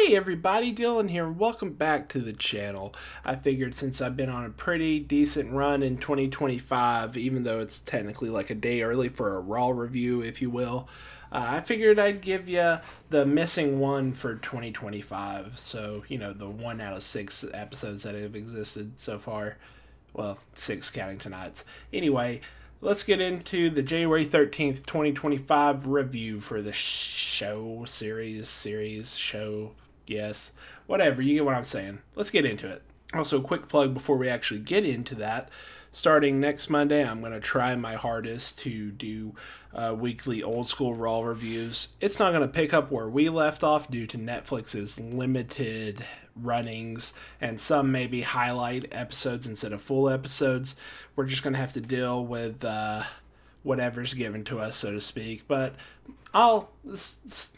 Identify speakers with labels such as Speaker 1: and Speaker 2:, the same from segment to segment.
Speaker 1: Hey everybody, Dylan here, and welcome back to the channel. I figured since I've been on a pretty decent run in 2025, even though it's technically like a day early for a Raw review, if you will, I figured I'd give you the missing one for 2025. So, the 1 out of 6 episodes that have existed so far. Well, 6 counting tonight's. Anyway, let's get into the January 13th, 2025 review for the show, yes, whatever, you get what I'm saying. Let's get into it. Also, quick plug before we actually get into that. Starting next Monday, I'm going to try my hardest to do weekly old school Raw reviews. It's not going to pick up where we left off due to Netflix's limited runnings and some maybe highlight episodes instead of full episodes. We're just going to have to deal with whatever's given to us, so to speak. But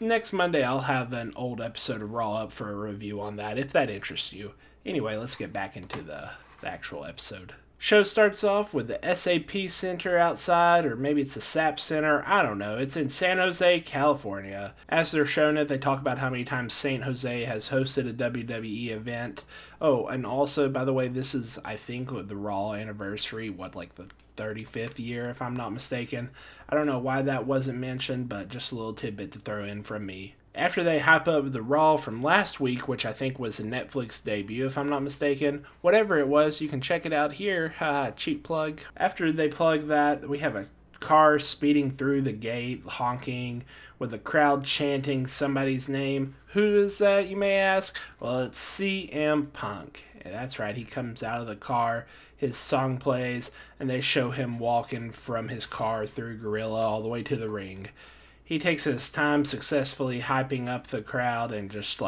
Speaker 1: next Monday I'll have an old episode of Raw up for a review on that, if that interests you. Anyway, let's get back into the actual episode. Show starts off with the SAP Center outside, or maybe it's the SAP Center, I don't know. It's in San Jose, California. As they're showing it, they talk about how many times San Jose has hosted a WWE event. Oh, and also, by the way, this is, I think, the Raw anniversary, the 35th year, if I'm not mistaken. I don't know why that wasn't mentioned, but just a little tidbit to throw in from me. After they hype up the Raw from last week, which I think was a Netflix debut, if I'm not mistaken, whatever it was, you can check it out here. Haha, cheap plug. After they plug that, we have a car speeding through the gate, honking, with the crowd chanting somebody's name. Who is that, you may ask? Well, it's CM Punk. Yeah, that's right, he comes out of the car, his song plays, and they show him walking from his car through Gorilla all the way to the ring. He takes his time successfully hyping up the crowd and just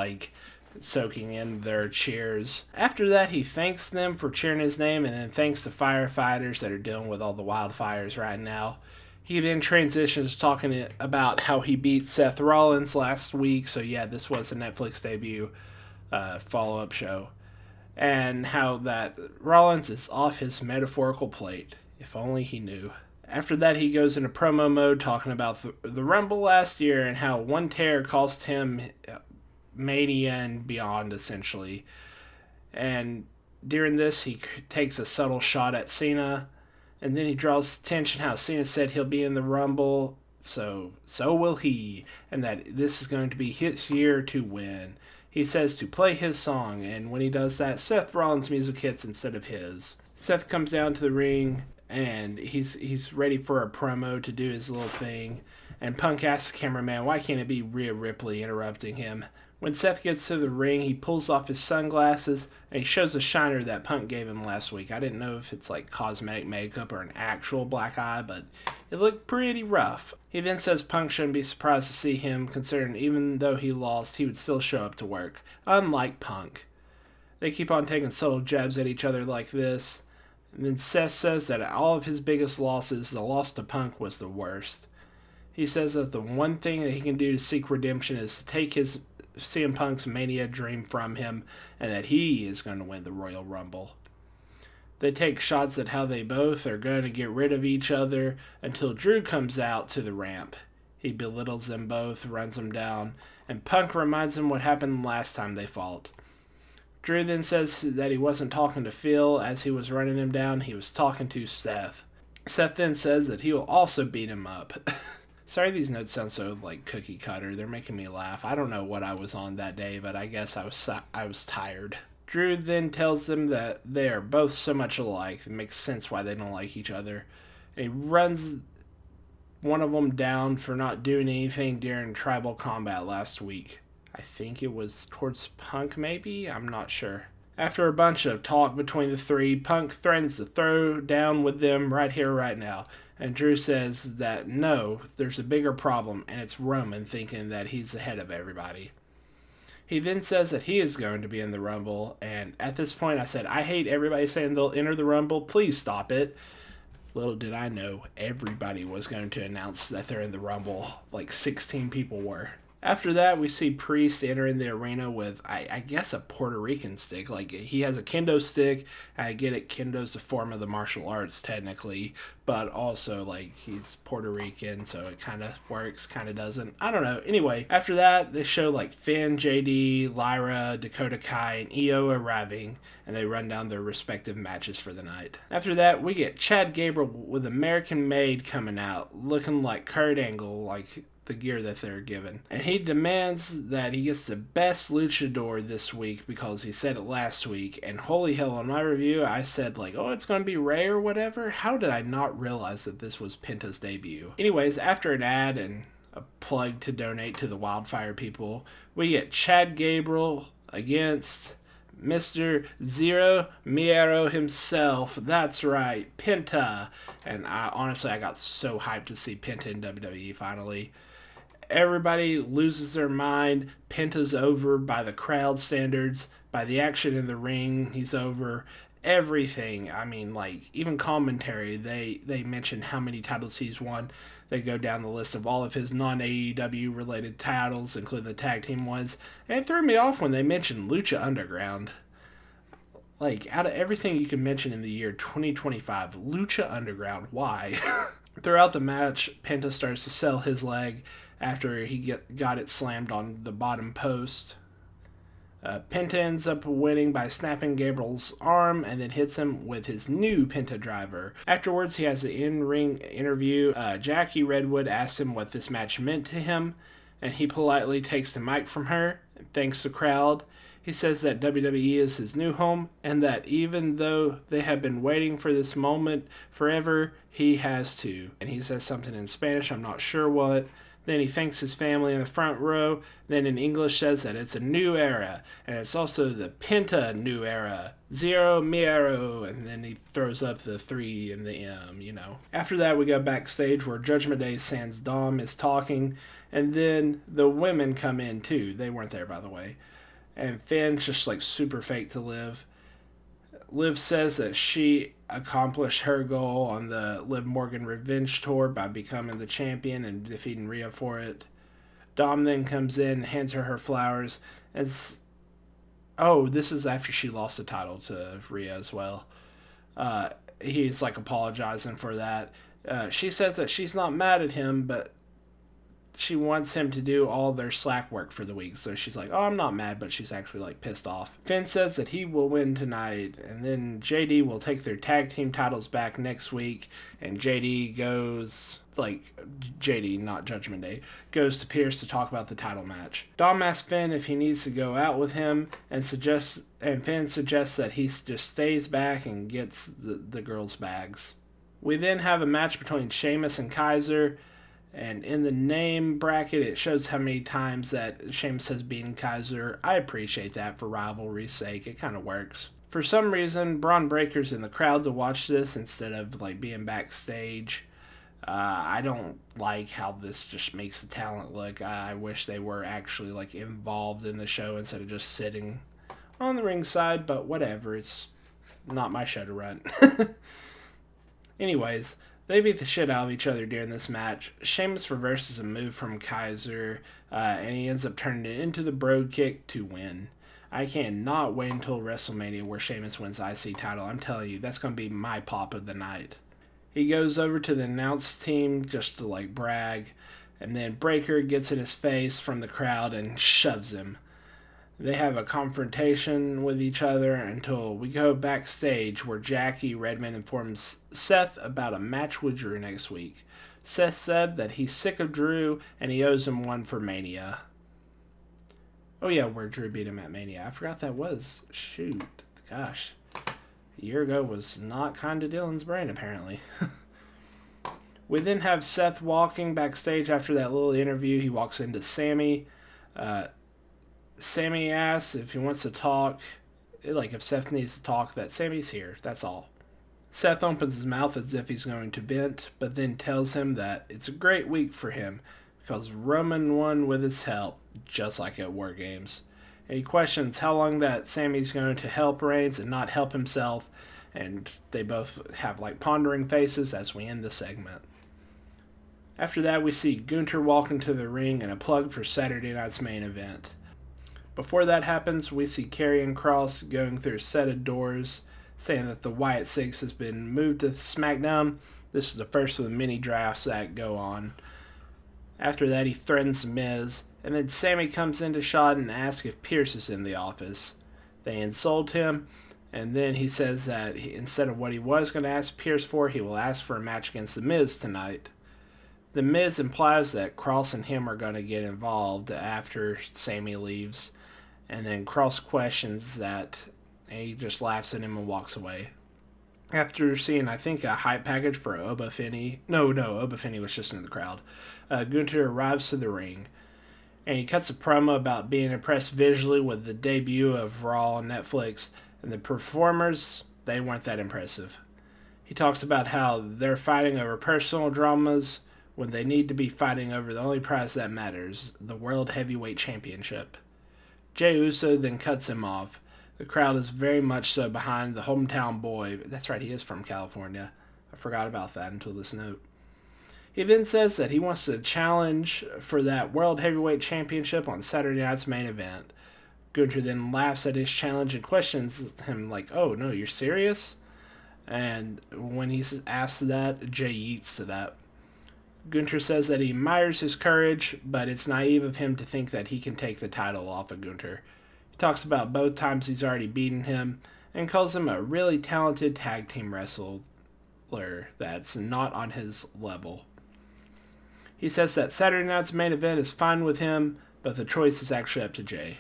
Speaker 1: soaking in their cheers. After that, he thanks them for cheering his name and then thanks the firefighters that are dealing with all the wildfires right now. He then transitions talking about how he beat Seth Rollins last week. So yeah, this was a Netflix debut follow-up show. And how that Rollins is off his metaphorical plate. If only he knew. After that, he goes into promo mode talking about the Rumble last year and how one tear cost him Mania and beyond, essentially. And during this, he takes a subtle shot at Cena, and then he draws attention how Cena said he'll be in the Rumble, so will he, and that this is going to be his year to win. He says to play his song, and when he does that, Seth Rollins' music hits instead of his. Seth comes down to the ring, and he's ready for a promo to do his little thing. And Punk asks the cameraman, why can't it be Rhea Ripley interrupting him? When Seth gets to the ring, he pulls off his sunglasses, and he shows the shiner that Punk gave him last week. I didn't know if it's cosmetic makeup or an actual black eye, but it looked pretty rough. He then says Punk shouldn't be surprised to see him, considering even though he lost, he would still show up to work, unlike Punk. They keep on taking subtle jabs at each other like this. And then Seth says that all of his biggest losses, the loss to Punk was the worst. He says that the one thing that he can do to seek redemption is to take his CM Punk's Mania dream from him, and that he is going to win the Royal Rumble. They take shots at how they both are going to get rid of each other until Drew comes out to the ramp. He belittles them both, runs them down, and Punk reminds them what happened last time they fought. Drew then says that he wasn't talking to Phil as he was running him down, he was talking to Seth. Seth then says that he will also beat him up. Sorry these notes sound so cookie cutter, they're making me laugh. I don't know what I was on that day, but I guess I was tired. Drew then tells them that they are both so much alike, it makes sense why they don't like each other. And he runs one of them down for not doing anything during tribal combat last week. I think it was towards Punk, maybe? I'm not sure. After a bunch of talk between the three, Punk threatens to throw down with them right here, right now. And Drew says that no, there's a bigger problem, and it's Roman thinking that he's ahead of everybody. He then says that he is going to be in the Rumble, and at this point I said, I hate everybody saying they'll enter the Rumble, please stop it. Little did I know, everybody was going to announce that they're in the Rumble, 16 people were. After that, we see Priest entering the arena with, I guess, a Puerto Rican stick. Like, he has a kendo stick. I get it, kendo's the form of the martial arts, technically. But also, like, he's Puerto Rican, so it kind of works, kind of doesn't. I don't know. Anyway, after that, they show, like, Finn, JD, Lyra, Dakota Kai, and Io arriving, and they run down their respective matches for the night. After that, we get Chad Gable with American Made coming out, looking like Kurt Angle, like the gear that they're given. And he demands that he gets the best luchador this week because he said it last week. And holy hell, on my review, I said like, oh, it's going to be Ray or whatever. How did I not realize that this was Penta's debut? Anyways, after an ad and a plug to donate to the wildfire people, we get Chad Gable against Mr. Zero Miedo himself. That's right, Penta. And I got so hyped to see Penta in WWE finally. Everybody loses their mind. Penta's over by the crowd standards, by the action in the ring. He's over everything. I mean, like, even commentary, they mention how many titles he's won. They go down the list of all of his non-AEW related titles, including the tag team ones. And it threw me off when they mentioned Lucha Underground. Like, out of everything you can mention in the year 2025, Lucha Underground, why? Throughout the match, Penta starts to sell his leg after he got it slammed on the bottom post. Penta ends up winning by snapping Gable's arm and then hits him with his new Penta driver. Afterwards, he has an in-ring interview. Jackie Redwood asks him what this match meant to him, and he politely takes the mic from her and thanks the crowd. He says that WWE is his new home, and that even though they have been waiting for this moment forever, he has too. And he says something in Spanish, I'm not sure what. Then he thanks his family in the front row. Then in English says that it's a new era, and it's also the Penta new era. Zero Miedo, and then he throws up the 3 and the M, you know. After that, we go backstage where Judgment Day sans Dom is talking, and then the women come in too. They weren't there, by the way. And Finn's just like super fake to Liv. Liv says that she accomplished her goal on the Liv Morgan Revenge Tour by becoming the champion and defeating Rhea for it. Dom then comes in, hands her flowers. This is after she lost the title to Rhea as well. He's like apologizing for that. She says that she's not mad at him, but she wants him to do all their slack work for the week. So she's like, oh, I'm not mad, but she's actually like pissed off. Finn says that he will win tonight, and then JD will take their tag team titles back next week, and JD, not Judgment Day, goes to Pierce to talk about the title match. Dom asks Finn if he needs to go out with him, and Finn suggests that he just stays back and gets the girls' bags. We then have a match between Sheamus and Kaiser. And in the name bracket, it shows how many times that Sheamus has beaten Kaiser. I appreciate that for rivalry's sake. It kind of works. For some reason, Braun Breaker's in the crowd to watch this instead of like being backstage. I don't like how this just makes the talent look. I wish they were actually like involved in the show instead of just sitting on the ringside. But whatever, it's not my show to run. Anyways, they beat the shit out of each other during this match. Sheamus reverses a move from Kaiser, and he ends up turning it into the Brogue Kick to win. I cannot wait until WrestleMania where Sheamus wins the IC title. I'm telling you, that's going to be my pop of the night. He goes over to the announce team just to like brag, and then Breaker gets in his face from the crowd and shoves him. They have a confrontation with each other until we go backstage where Jackie Redmond informs Seth about a match with Drew next week. Seth said that he's sick of Drew and he owes him one for Mania. Oh yeah, where Drew beat him at Mania. I forgot that was. Shoot. Gosh. A year ago was not kind to Dylan's brain, apparently. We then have Seth walking backstage after that little interview. He walks into Sami. Sami asks if he wants to talk, like if Seth needs to talk, that Sami's here, that's all. Seth opens his mouth as if he's going to vent, but then tells him that it's a great week for him because Roman won with his help, just like at War Games. And he questions how long that Sami's going to help Reigns and not help himself, and they both have like pondering faces as we end the segment. After that, we see Gunter walk into the ring and a plug for Saturday night's main event. Before that happens, we see Kerry and Kross going through a set of doors, saying that the Wyatt Six has been moved to SmackDown. This is the first of the many drafts that go on. After that, he threatens Miz, and then Sami comes into shot and asks if Pierce is in the office. They insult him, and then he says that instead of what he was going to ask Pierce for, he will ask for a match against The Miz tonight. The Miz implies that Kross and him are going to get involved after Sami leaves, and then Kross questions that, and he just laughs at him and walks away. After seeing, I think, a hype package for Oba Fini. No, Oba Fini was just in the crowd. Gunter arrives to the ring, and he cuts a promo about being impressed visually with the debut of Raw on Netflix, and the performers, they weren't that impressive. He talks about how they're fighting over personal dramas when they need to be fighting over the only prize that matters, the World Heavyweight Championship. Jey Uso then cuts him off. The crowd is very much so behind the hometown boy. That's right, he is from California. I forgot about that until this note. He then says that he wants to challenge for that World Heavyweight Championship on Saturday night's main event. Gunter then laughs at his challenge and questions him like, "Oh, no, you're serious?" And when he's asked that, Jey yeets to that. Gunter says that he admires his courage, but it's naive of him to think that he can take the title off of Gunter. He talks about both times he's already beaten him, and calls him a really talented tag team wrestler that's not on his level. He says that Saturday night's main event is fine with him, but the choice is actually up to Jey.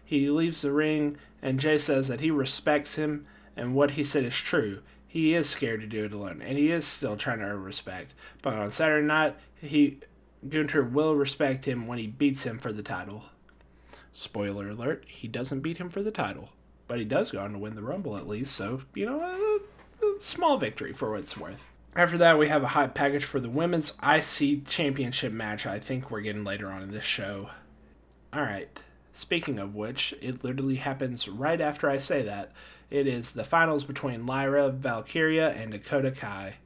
Speaker 1: He leaves the ring, and Jey says that he respects him, and what he said is true. He is scared to do it alone, and he is still trying to earn respect. But on Saturday night, Gunter will respect him when he beats him for the title. Spoiler alert, he doesn't beat him for the title. But he does go on to win the Rumble at least, so, a small victory for what it's worth. After that, we have a hype package for the Women's IC Championship match I think we're getting later on in this show. Alright, speaking of which, it literally happens right after I say that. It is the finals between Lyra, Valkyria, and Dakota Kai.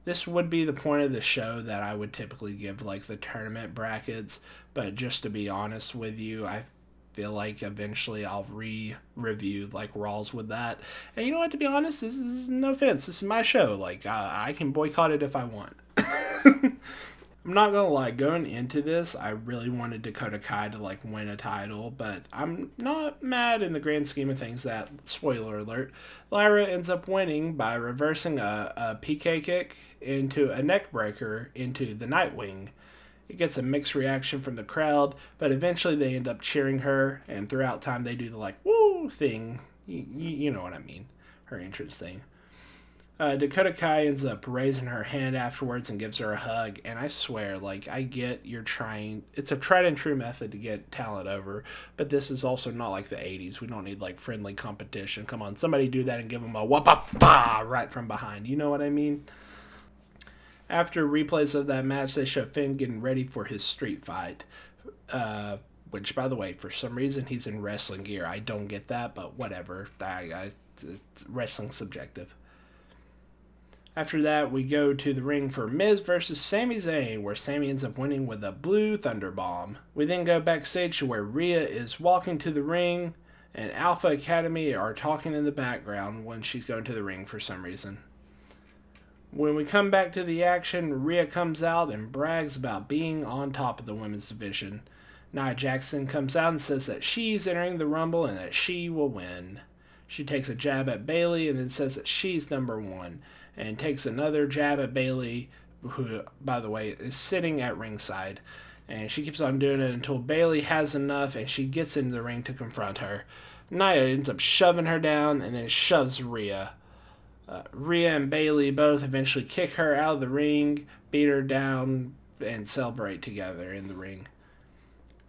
Speaker 1: This would be the point of the show that I would typically give, like, the tournament brackets, but just to be honest with you, I feel like eventually I'll review like Raws with that. And you know what, to be honest, this is no offense, this is my show. Like, I can boycott it if I want. I'm not gonna lie, going into this, I really wanted Dakota Kai to like win a title, but I'm not mad in the grand scheme of things that, spoiler alert, Lyra ends up winning by reversing a PK kick into a neck breaker into the Nightwing. It gets a mixed reaction from the crowd, but eventually they end up cheering her, and throughout time they do the like, woo thing. You know what I mean. Her entrance thing. Dakota Kai ends up raising her hand afterwards and gives her a hug, and I swear, like, I get you're trying, it's a tried and true method to get talent over, but this is also not like the 80s. We don't need, like, friendly competition. Come on, somebody do that and give them a wha-pa-pa right from behind. You know what I mean? After replays of that match, they show Finn getting ready for his street fight, which, by the way, for some reason, he's in wrestling gear. I don't get that, but whatever. Wrestling's subjective. After that, we go to the ring for Miz versus Sami Zayn, where Sami ends up winning with a blue thunder bomb. We then go backstage to where Rhea is walking to the ring, and Alpha Academy are talking in the background when she's going to the ring for some reason. When we come back to the action, Rhea comes out and brags about being on top of the women's division. Nia Jackson comes out and says that she's entering the Rumble and that she will win. She takes a jab at Bayley and then says that she's number one, and takes another jab at Bayley, who, by the way, is sitting at ringside. And she keeps on doing it until Bayley has enough and she gets into the ring to confront her. Nia ends up shoving her down and then shoves Rhea. Rhea and Bayley both eventually kick her out of the ring, beat her down, and celebrate together in the ring.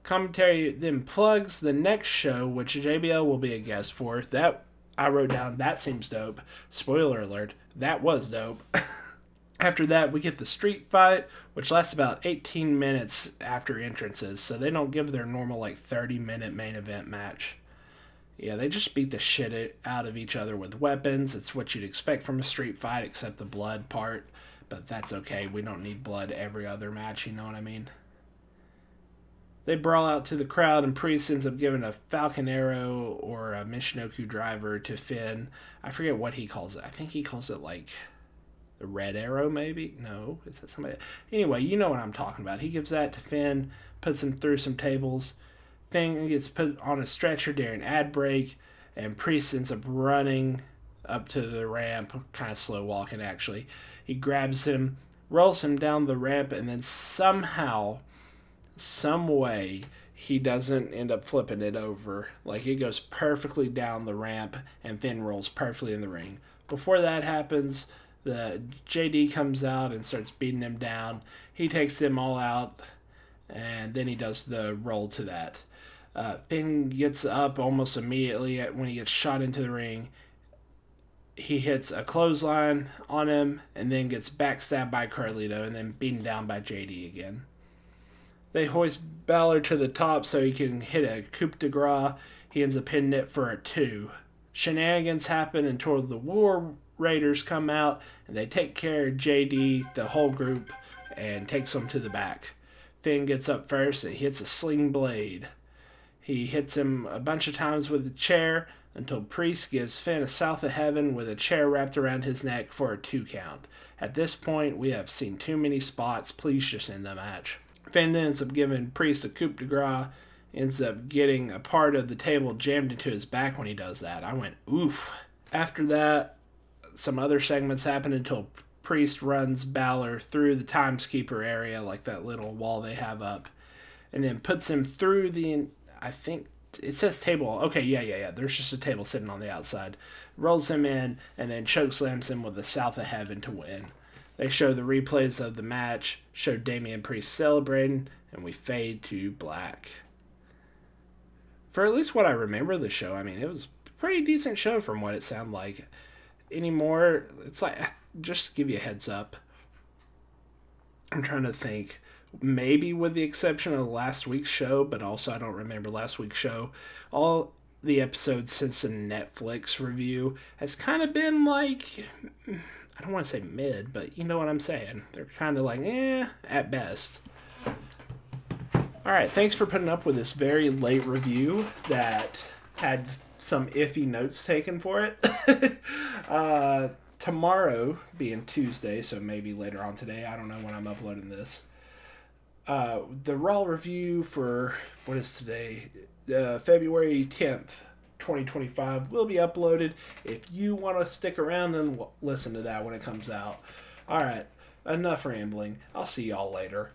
Speaker 1: Commentary then plugs the next show, which JBL will be a guest for. That I wrote down, that seems dope. Spoiler alert, that was dope. After that, we get the street fight, which lasts about 18 minutes after entrances, so they don't give their normal, 30-minute main event match. Yeah, they just beat the shit out of each other with weapons. It's what you'd expect from a street fight, except the blood part. but that's okay. We don't need blood every other match, you know what I mean? They brawl out to the crowd, and Priest ends up giving a Falcon Arrow or a Michinoku driver to Finn. I forget what he calls it. I think he calls it like the Red Arrow, maybe? No, is that somebody? Anyway, you know what I'm talking about. He gives that to Finn, puts him through some tables. Finn gets put on a stretcher during ad break, and Priest ends up running up to the ramp, kind of slow walking actually. He grabs him, rolls him down the ramp, and then somehow, some way, he doesn't end up flipping it over. Like, it goes perfectly down the ramp, and Finn rolls perfectly in the ring. Before that happens, the JD comes out and starts beating him down. He takes them all out, and then he does the roll to that. Finn gets up almost immediately when he gets shot into the ring. He hits a clothesline on him and then gets backstabbed by Carlito and then beaten down by JD again. They hoist Balor to the top so he can hit a coup de grace. He ends up hitting it for a 2. Shenanigans happen until the War Raiders come out and they take care of JD, the whole group, and takes them to the back. Finn gets up first and hits a sling blade. He hits him a bunch of times with a chair until Priest gives Finn a South of Heaven with a chair wrapped around his neck for a 2 count. At this point, we have seen too many spots. Please just end the match. Finn ends up giving Priest a coup de grace, ends up getting a part of the table jammed into his back when he does that. I went, oof. After that, some other segments happen until Priest runs Balor through the Timeskeeper area, like that little wall they have up, and then puts him through the, I think it says table. Okay, yeah. There's just a table sitting on the outside. Rolls him in and then chokeslams him with the South of Heaven to win. They show the replays of the match, show Damian and Priest celebrating, and we fade to black. For at least what I remember of the show, I mean, it was a pretty decent show from what it sounded like. Anymore, it's like, just to give you a heads up, I'm trying to think. Maybe with the exception of last week's show, but also I don't remember last week's show. All the episodes since the Netflix review has kind of been like, I don't want to say mid, but you know what I'm saying. They're kind of like, at best. Alright, thanks for putting up with this very late review that had some iffy notes taken for it. Tomorrow, being Tuesday, so maybe later on today, I don't know when I'm uploading this. The Raw review for, what is today? February 10th, 2025 will be uploaded. If you want to stick around and listen to that when it comes out. Alright, enough rambling. I'll see y'all later.